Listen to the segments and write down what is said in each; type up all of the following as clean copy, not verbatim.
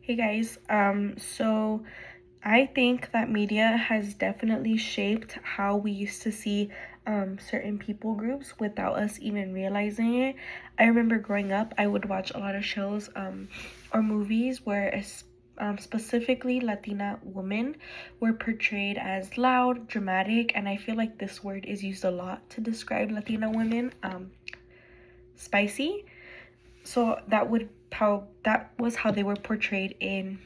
Hey guys, so I think that media has definitely shaped how we used to see certain people groups without us even realizing it. I remember growing up, I would watch a lot of shows or movies where specifically Latina women were portrayed as loud, dramatic, and I feel like this word is used a lot to describe Latina women, spicy. So that was how they were portrayed in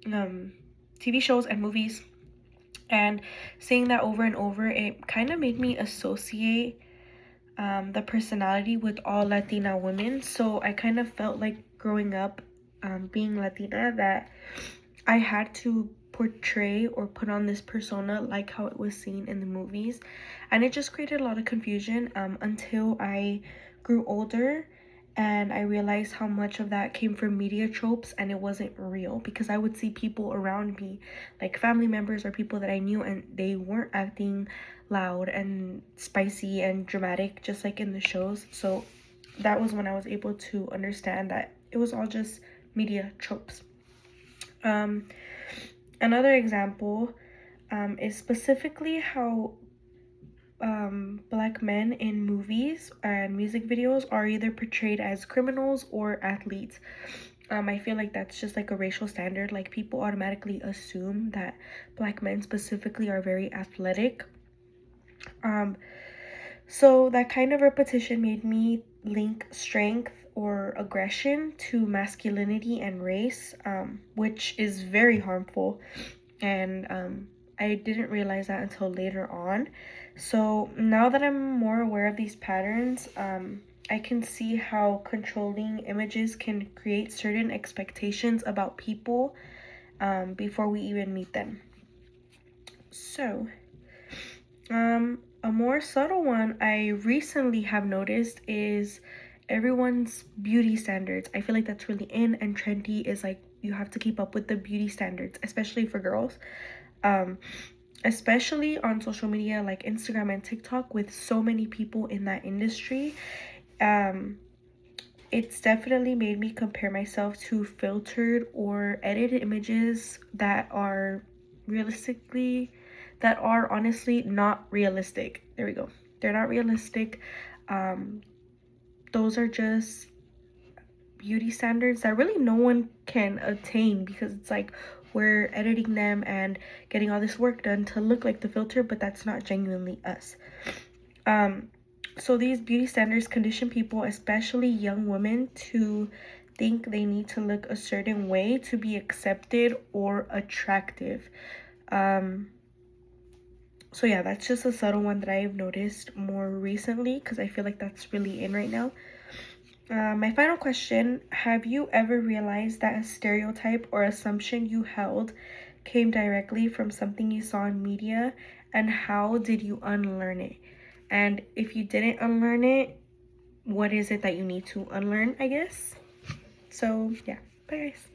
um, TV shows and movies. And seeing that over and over, it kind of made me associate the personality with all Latina women. So I kind of felt like growing up, being Latina, that I had to portray or put on this persona like how it was seen in the movies. And it just created a lot of confusion until I grew older and I realized how much of that came from media tropes and it wasn't real, because I would see people around me, like family members or people that I knew, and they weren't acting loud and spicy and dramatic just like in the shows. So that was when I was able to understand that it was all just media tropes. Um, Another example is specifically how black men in movies and music videos are either portrayed as criminals or athletes. I feel like that's just like a racial standard. Like, people automatically assume that black men specifically are very athletic. Um, so that kind of repetition made me link strength or aggression to masculinity and race, which is very harmful. And I didn't realize that until later on. So now that I'm more aware of these patterns, I can see how controlling images can create certain expectations about people before we even meet them. So, a more subtle one I recently have noticed is everyone's beauty standards. I feel like that's really in and trendy, is like you have to keep up with the beauty standards, especially for girls. Um, Especially on social media like Instagram and TikTok, with so many people in that industry. Um, it's definitely made me compare myself to filtered or edited images that are realistically, that are honestly not realistic. There we go. They're not realistic. Um, those are just beauty standards that really no one can attain, because it's like we're editing them and getting all this work done to look like the filter, but that's not genuinely us. um so these beauty standards condition people, especially young women, to think they need to look a certain way to be accepted or attractive. um so yeah, that's just a subtle one that I've noticed more recently, because I feel like that's really in right now. My final question: have you ever realized that a stereotype or assumption you held came directly from something you saw in media, and how did you unlearn it? And if you didn't unlearn it, what is it that you need to unlearn, I guess? So, yeah. Bye, guys.